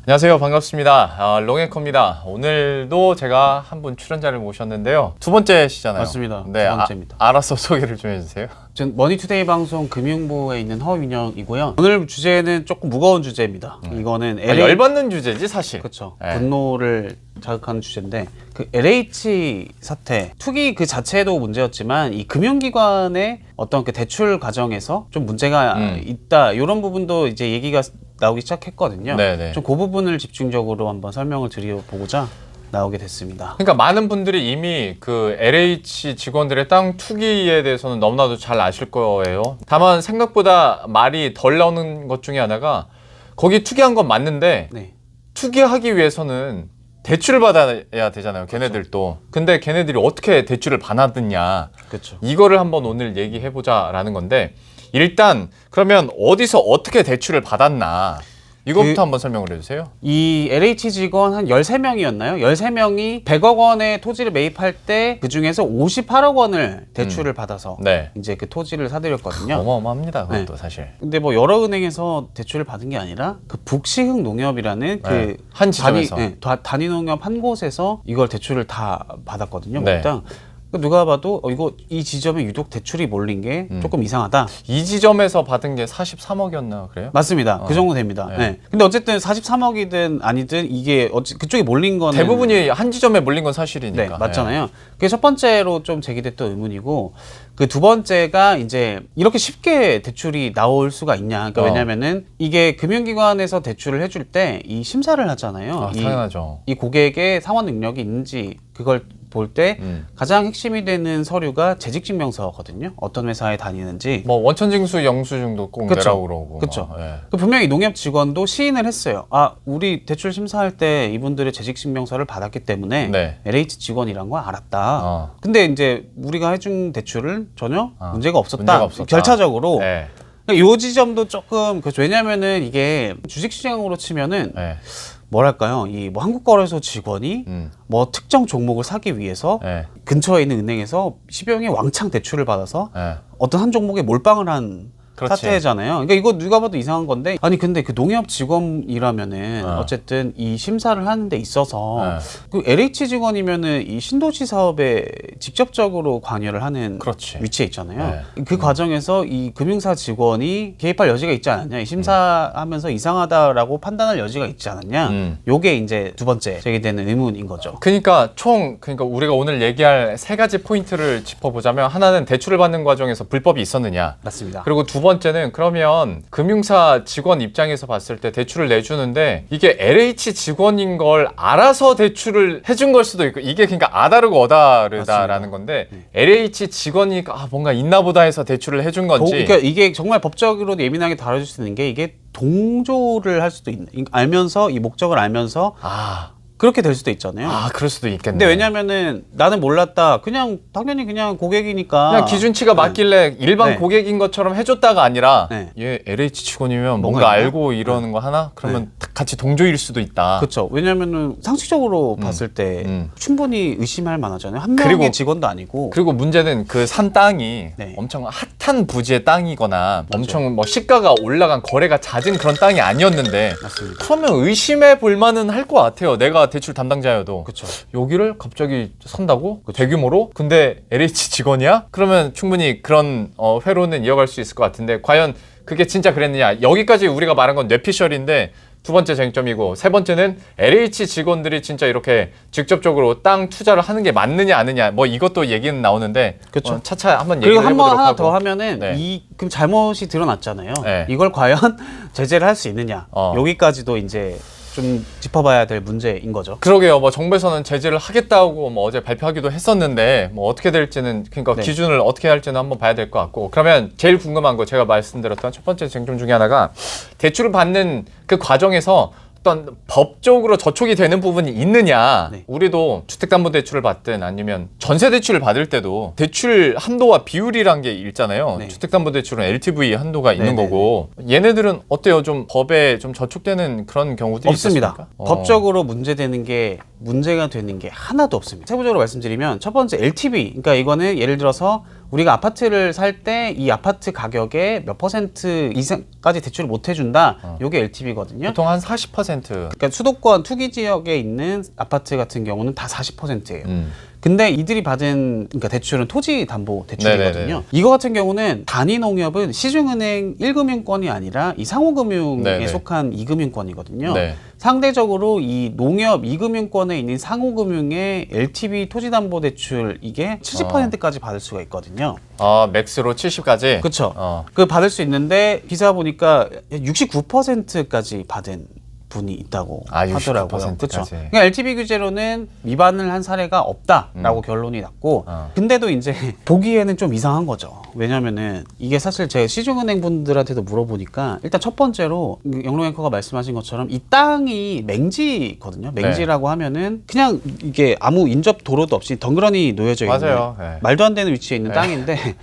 안녕하세요. 반갑습니다. 롱앤커입니다. 오늘도 제가 한 분 출연자를 모셨는데요. 두 번째시잖아요. 맞습니다. 네, 두 번째입니다. 알아서 소개를 좀 해주세요. 전 머니투데이 방송 금융부에 있는 허윈영이고요. 오늘 주제는 조금 무거운 주제입니다. 이거는 열받는 주제지 사실. 그렇죠. 네. 분노를 자극하는 주제인데 그 LH 사태 투기 그 자체도 문제였지만 이 금융기관의 어떤 그 대출 과정에서 좀 문제가 있다 이런 부분도 이제 얘기가 나오기 시작했거든요. 네네. 좀 그 부분을 집중적으로 한번 설명을 드려보고자 나오게 됐습니다. 그러니까 많은 분들이 이미 그 LH 직원들의 땅 투기에 대해서는 너무나도 잘 아실 거예요. 다만 생각보다 말이 덜 나오는 것 중에 하나가 거기 투기한 건 맞는데 네. 투기하기 위해서는 대출을 받아야 되잖아요. 걔네들도. 근데 걔네들이 어떻게 대출을 받았느냐. 그렇죠. 이거를 한번 오늘 얘기해보자라는 건데 일단 그러면 어디서 어떻게 대출을 받았나 이것부터 한번 설명을 해주세요. 이 LH 직원 한 13명이었나요? 13명이 100억 원의 토지를 매입할 때 그중에서 58억 원을 대출을 받아서 네. 이제 그 토지를 사들였거든요. 어마어마합니다. 그것도 네. 사실. 근데 뭐 여러 은행에서 대출을 받은 게 아니라 그 북시흥 농협이라는 그 한 지점에서. 단위 농협 한 곳에서 이걸 대출을 다 받았거든요. 네. 일단 누가 봐도 이거 이 지점에 유독 대출이 몰린 게 조금 이상하다. 이 지점에서 받은 게 43억이었나 그래요? 맞습니다. 그 정도 됩니다. 네. 네. 근데 어쨌든 43억이든 아니든 이게 그쪽에 몰린 거는 대부분이 한 지점에 몰린 건 사실이니까. 네, 맞잖아요. 그게 첫 번째로 좀 제기됐던 의문이고 그 두 번째가 이제 이렇게 쉽게 대출이 나올 수가 있냐. 그러니까 왜냐면은 이게 금융기관에서 대출을 해줄 때 이 심사를 하잖아요. 아, 당연하죠. 이 고객의 상환 능력이 있는지 그걸 볼 때 가장 핵심이 되는 서류가 재직증명서거든요. 어떤 회사에 다니는지. 뭐 원천징수 영수증도 꼭 그쵸. 내라고 그러고. 그쵸. 막, 예. 그 분명히 농협 직원도 시인을 했어요. 아, 우리 대출 심사할 때 이분들의 재직증명서를 받았기 때문에 네. LH 직원이란 걸 알았다. 어. 근데 이제 우리가 해준 대출은 전혀 문제가 없었다. 문제가 없었다. 결차적으로. 네. 요 지점도 조금 왜냐면은 이게 주식시장으로 치면은 네. 뭐랄까요, 이 뭐 한국거래소 직원이 뭐 특정 종목을 사기 위해서 네. 근처에 있는 은행에서 10여 명이 왕창 대출을 받아서 네. 어떤 한 종목에 몰빵을 한 그렇지. 사태잖아요. 그러니까 이거 누가 봐도 이상한 건데, 아니 근데 그 농협 직원이라면은 어쨌든 이 심사를 하는 데 있어서 그 LH 직원이면은 이 신도시 사업에 직접적으로 관여를 하는 그렇지. 위치에 있잖아요. 그 과정에서 이 금융사 직원이 개입할 여지가 있지 않았냐, 이 심사하면서 이상하다라고 판단할 여지가 있지 않았냐. 요게 이제 두 번째 제기되는 의문인 거죠. 그러니까 우리가 오늘 얘기할 세 가지 포인트를 짚어보자면 하나는 대출을 받는 과정에서 불법이 있었느냐. 맞습니다. 그리고 두 번째는 그러면 금융사 직원 입장에서 봤을 때 대출을 내주는데 이게 LH 직원인 걸 알아서 대출을 해준 걸 수도 있고 이게 그러니까 아다르고 어다르다라는 건데 LH 직원이 뭔가 있나 보다 해서 대출을 해준 건지 그러니까 이게 정말 법적으로도 예민하게 다뤄질 수 있는 게 이게 동조를 할 수도 있는, 알면서 이 목적을 알면서 그렇게 될 수도 있잖아요. 그럴 수도 있겠네. 근데 왜냐면은 나는 몰랐다. 당연히 그냥 고객이니까. 그냥 기준치가 맞길래 일반 네. 고객인 것처럼 해줬다가 아니라 네. 얘 LH 직원이면 뭔가 있나? 알고 이러는 거 하나? 그러면 같이 동조일 수도 있다. 그렇죠. 왜냐면은 상식적으로 봤을 때 충분히 의심할 만하잖아요. 한 명의 그리고- 직원도 아니고. 그리고 문제는 그 산 땅이 네. 엄청 핫한 부지의 땅이거나 엄청 뭐 시가가 올라간 거래가 잦은 그런 땅이 아니었는데 맞습니다. 그러면 의심해 볼 만은 할 것 같아요. 내가 대출 담당자여도. 그렇죠. 여기를 갑자기 산다고? 대규모로? 근데 LH 직원이야? 그러면 충분히 그런 회로는 이어갈 수 있을 것 같은데 과연 그게 진짜 그랬느냐? 여기까지 우리가 말한 건 뇌피셜인데 두 번째 쟁점이고 세 번째는 LH 직원들이 진짜 이렇게 직접적으로 땅 투자를 하는 게 맞느냐 아느냐 뭐 이것도 얘기는 나오는데 그쵸. 차차 한번 그리고 얘기를 한 번 해보도록 하나 하고 더 하면은 네. 그럼 잘못이 드러났잖아요. 네. 이걸 과연 제재를 할 수 있느냐. 여기까지도 이제 좀 짚어봐야 될 문제인 거죠. 그러게요. 뭐 정부에서는 제재를 하겠다고 뭐 어제 발표하기도 했었는데 뭐 어떻게 될지는 그러니까 네. 기준을 어떻게 할지는 한번 봐야 될 것 같고 그러면 제일 궁금한 거 제가 말씀드렸던 첫 번째 쟁점 중에 하나가 대출을 받는 그 과정에서 어떤 법적으로 저촉이 되는 부분이 있느냐. 네. 우리도 주택담보대출을 받든 아니면 전세대출을 받을 때도 대출 한도와 비율이란 게 있잖아요. 네. 주택담보대출은 LTV 한도가 있는 네네네. 거고 얘네들은 어때요? 좀 법에 좀 저촉되는 그런 경우들이 없습니다. 있었습니까? 법적으로 문제되는 게 문제가 되는 게 하나도 없습니다. 세부적으로 말씀드리면 첫 번째 LTV, 그러니까 이거는 예를 들어서 우리가 아파트를 살 때 이 아파트 가격에 몇 % 이상까지 대출을 못 해준다. 요게 LTV거든요. 보통 한 40%. 그러니까 수도권 투기 지역에 있는 아파트 같은 경우는 다 40%예요. 근데 이들이 받은 그러니까 대출은 토지 담보 대출이거든요. 네네네. 이거 같은 경우는 단위농협은 시중은행 1금융권이 아니라 이 상호금융에 네네. 속한 2금융권이거든요. 네. 상대적으로 이 농협 2금융권에 있는 상호금융의 LTV 토지담보대출 이게 70%까지 받을 수가 있거든요. 아, 맥스로 70까지. 그렇죠. 그 받을 수 있는데 기사 보니까 69%까지 받은 분이 있다고 아, 하더라고요. 69% 그렇죠. 까지. 그러니까 LTV 규제로는 위반을 한 사례가 없다라고 결론이 났고, 근데도 이제 보기에는 좀 이상한 거죠. 왜냐면은 이게 사실 제 시중은행 분들한테도 물어보니까 일단 첫 번째로 영롱 앵커가 말씀하신 것처럼 이 땅이 맹지거든요. 맹지라고 하면은 그냥 이게 아무 인접 도로도 없이 덩그러니 놓여져 있는 맞아요. 네. 말도 안 되는 위치에 있는 땅인데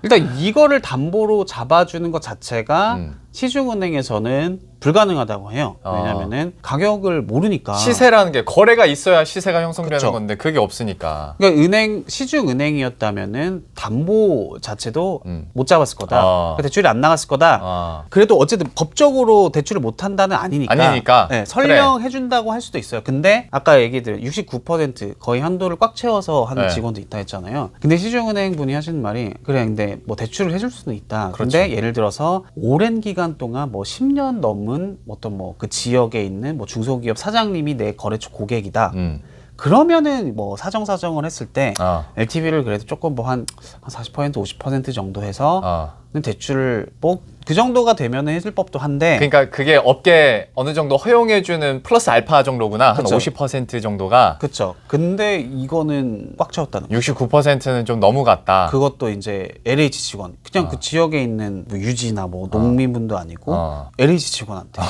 일단 이거를 담보로 잡아주는 것 자체가 시중은행에서는 불가능하다고 해요. 왜냐면은 가격을 모르니까. 시세라는 게 거래가 있어야 시세가 형성되는 그쵸. 건데 그게 없으니까. 그러니까 시중은행이었다면은 담보 자체도 못 잡았을 거다. 그러니까 대출이 안 나갔을 거다. 그래도 어쨌든 법적으로 대출을 못 한다는 아니니까. 네, 설령 해준다고 할 수도 있어요. 근데 아까 얘기드린 69% 거의 한도를 꽉 채워서 하는 직원도 있다 했잖아요. 근데 시중은행 분이 하시는 말이 그래, 근데 뭐 대출을 해줄 수는 있다. 근데 예를 들어서 오랜 기간 동안 뭐 10년 넘은 어떤 뭐 그 지역에 있는 뭐 중소기업 사장님이 내 거래처 고객이다. 그러면은 뭐 사정을 했을 때 LTV를 그래도 조금 뭐 한 40% 50% 정도 해서 대출을 뭐 그 정도가 되면은 해줄 법도 한데. 그러니까 그게 업계 어느 정도 허용해주는 플러스 알파 정도구나. 그쵸. 한 50% 정도가. 그렇죠. 근데 이거는 꽉 채웠다는 거죠. 69%는 좀 너무 같다. 그것도 이제 LH 직원, 그냥 그 지역에 있는 뭐 유지나 뭐 농민분도 아니고 LH 직원한테.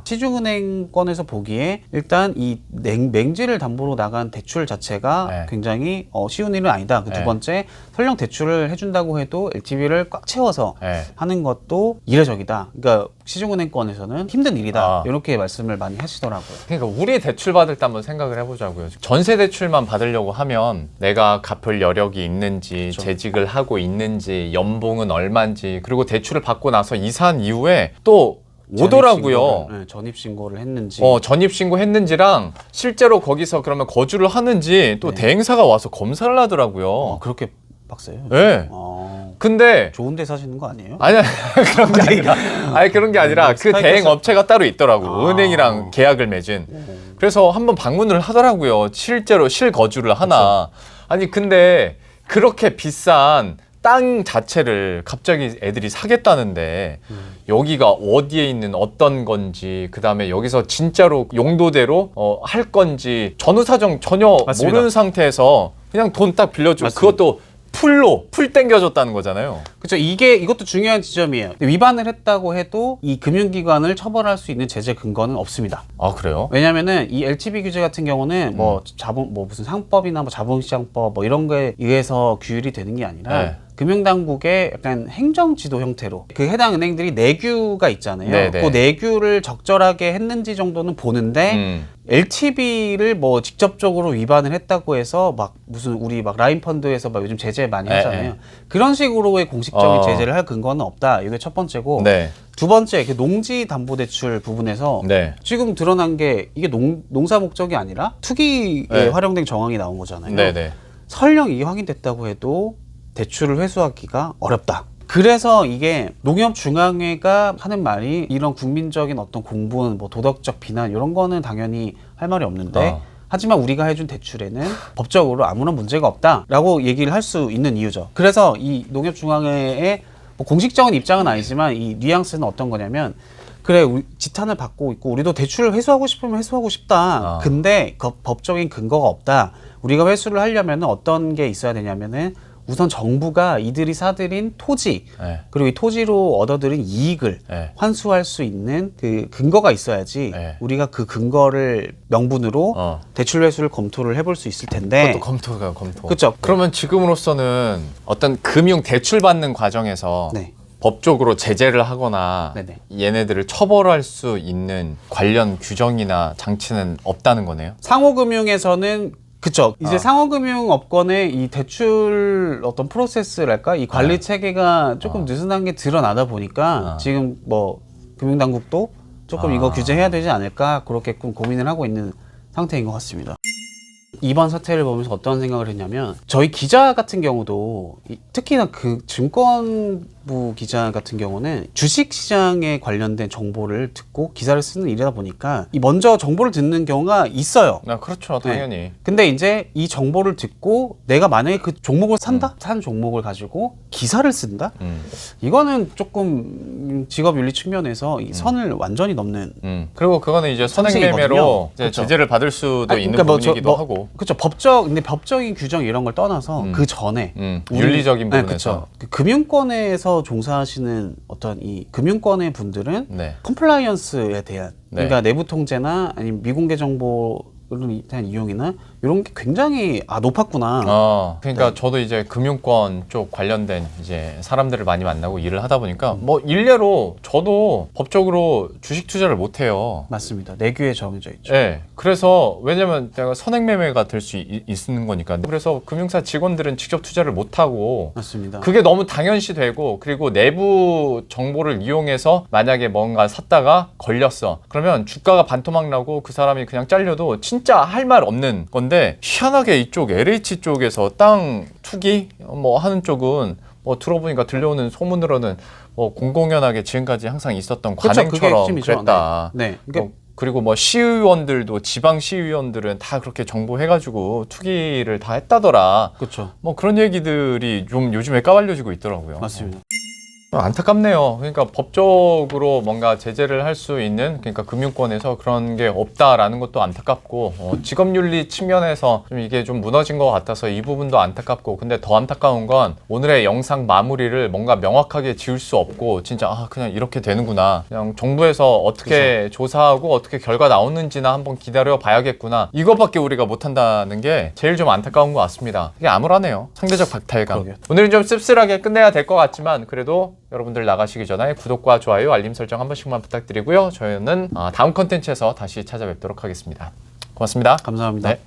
시중은행권에서 보기에 일단 이 맹지를 담보로 나간 대출 자체가 굉장히 쉬운 일은 아니다. 그 두 번째, 설령 대출을 해준다고 해도 LTV를 꽉 채워서 하는 것도 이례적이다. 그러니까 시중은행권에서는 힘든 일이다. 이렇게 말씀을 많이 하시더라고요. 그러니까 우리 대출 받을 때 한번 생각을 해보자고요. 전세 대출만 받으려고 하면 내가 갚을 여력이 있는지, 재직을 하고 있는지, 연봉은 얼마인지, 그리고 대출을 받고 나서 이사한 이후에 또 오더라고요. 전입신고를 했는지. 전입신고했는지랑 실제로 거기서 그러면 거주를 하는지 또 대행사가 와서 검사를 하더라고요. 그렇게 빡세요? 네. 근데 좋은 데 사시는 거 아니에요? 아니 그런 게 아니라 아니 그런 게 아니라 그 대행 업체가 따로 있더라고. 은행이랑 계약을 맺은. 그래서 한번 방문을 하더라고요. 실제로 실거주를 하나. 아니 근데 그렇게 비싼 땅 자체를 갑자기 애들이 사겠다는데 여기가 어디에 있는 어떤 건지, 그다음에 여기서 진짜로 용도대로 할 건지 전후사정 전혀 맞습니다. 모르는 상태에서 그냥 돈 딱 빌려주고 그것도 풀 땡겨줬다는 거잖아요. 그렇죠. 이것도 중요한 지점이에요. 위반을 했다고 해도 이 금융기관을 처벌할 수 있는 제재 근거는 없습니다. 아 그래요? 왜냐면은 이 LTV 규제 같은 경우는 뭐 무슨 상법이나 뭐 자본시장법 뭐 이런 거에 의해서 규율이 되는 게 아니라 금융당국의 약간 행정지도 형태로 그 해당 은행들이 내규가 있잖아요. 네네. 그 내규를 적절하게 했는지 정도는 보는데 LTV를 뭐 직접적으로 위반을 했다고 해서 막 무슨 우리 막 라인펀드에서 막 요즘 제재 많이 하잖아요. 그런 식으로의 공식적인 제재를 할 근거는 없다. 이게 첫 번째고. 두 번째, 그 농지담보대출 부분에서 지금 드러난 게 이게 농사 목적이 아니라 투기에 활용된 정황이 나온 거잖아요. 설령 이게 확인됐다고 해도 대출을 회수하기가 어렵다. 그래서 이게 농협중앙회가 하는 말이 이런 국민적인 어떤 공분, 뭐 도덕적 비난 이런 거는 당연히 할 말이 없는데 하지만 우리가 해준 대출에는 법적으로 아무런 문제가 없다라고 얘기를 할 수 있는 이유죠. 그래서 이 농협중앙회의 뭐 공식적인 입장은 아니지만 이 뉘앙스는 어떤 거냐면 그래, 우리 지탄을 받고 있고 우리도 대출을 회수하고 싶으면 회수하고 싶다. 근데 그 법적인 근거가 없다. 우리가 회수를 하려면 어떤 게 있어야 되냐면은 우선 정부가 이들이 사들인 토지 그리고 이 토지로 얻어들인 이익을 환수할 수 있는 그 근거가 있어야지 우리가 그 근거를 명분으로 대출 회수를 검토를 해볼 수 있을 텐데. 그것도 검토. 그렇죠. 그러면 지금으로서는 어떤 금융 대출 받는 과정에서 법적으로 제재를 하거나 네네. 얘네들을 처벌할 수 있는 관련 규정이나 장치는 없다는 거네요. 상호금융에서는 그쵸. 이제 상호금융업권의 이 대출 어떤 프로세스랄까 이 관리 체계가 조금 느슨한 게 드러나다 보니까 지금 뭐 금융당국도 조금 이거 규제해야 되지 않을까 그렇게 고민을 하고 있는 상태인 것 같습니다. 이번 사태를 보면서 어떤 생각을 했냐면 저희 기자 같은 경우도 특히나 그 증권부 기자 같은 경우는 주식시장에 관련된 정보를 듣고 기사를 쓰는 일이다 보니까 이 먼저 정보를 듣는 경우가 있어요. 그렇죠, 당연히. 근데 이제 이 정보를 듣고 내가 만약에 그 종목을 산다? 산 종목을 가지고 기사를 쓴다? 이거는 조금 직업윤리 측면에서 이 선을 완전히 넘는 그리고 그거는 이제 선행매매로 이제 제재를 받을 수도 있는 부분이기도 하고. 그렇죠. 근데 법적인 규정 이런 걸 떠나서 그 전에 윤리적인 부분에서. 그렇죠. 그 금융권에서 종사하시는 어떤 이 금융권의 분들은 컴플라이언스에 대한 그러니까 내부 통제나 아니면 미공개 정보에 대한 이용이나 이런 게 굉장히 높았구나. 그러니까 저도 이제 금융권 쪽 관련된 이제 사람들을 많이 만나고 일을 하다 보니까 뭐 일례로 저도 법적으로 주식 투자를 못 해요. 맞습니다. 내규에 정해져 있죠. 네. 그래서 왜냐면 내가 선행매매가 될 수 있는 거니까. 그래서 금융사 직원들은 직접 투자를 못 하고. 맞습니다. 그게 너무 당연시되고 그리고 내부 정보를 이용해서 만약에 뭔가 샀다가 걸렸어. 그러면 주가가 반토막 나고 그 사람이 그냥 잘려도 진짜 할 말 없는 건데 희한하게 이쪽 LH 쪽에서 땅 투기 뭐 하는 쪽은 뭐 들어보니까 소문으로는 뭐 공공연하게 지금까지 항상 있었던 관행처럼 그랬다. 네. 그리고 뭐 시의원들도 지방 시의원들은 다 그렇게 정보해가지고 투기를 다 했다더라. 그렇죠. 뭐 그런 얘기들이 좀 요즘에 까발려지고 있더라고요. 맞습니다. 안타깝네요. 그러니까 법적으로 뭔가 제재를 할 수 있는 그러니까 금융권에서 그런 게 없다라는 것도 안타깝고 직업윤리 측면에서 좀 이게 좀 무너진 것 같아서 이 부분도 안타깝고 근데 더 안타까운 건 오늘의 영상 마무리를 뭔가 명확하게 지을 수 없고 진짜 그냥 이렇게 되는구나. 그냥 정부에서 어떻게 조사하고 어떻게 결과 나오는지나 한번 기다려 봐야겠구나. 이거밖에 우리가 못한다는 게 제일 좀 안타까운 것 같습니다. 이게 암울하네요. 상대적 박탈감. 그러게요. 오늘은 좀 씁쓸하게 끝내야 될 것 같지만 그래도 여러분들 나가시기 전에 구독과 좋아요, 알림 설정 한 번씩만 부탁드리고요. 저희는 다음 컨텐츠에서 다시 찾아뵙도록 하겠습니다. 고맙습니다. 감사합니다. 네.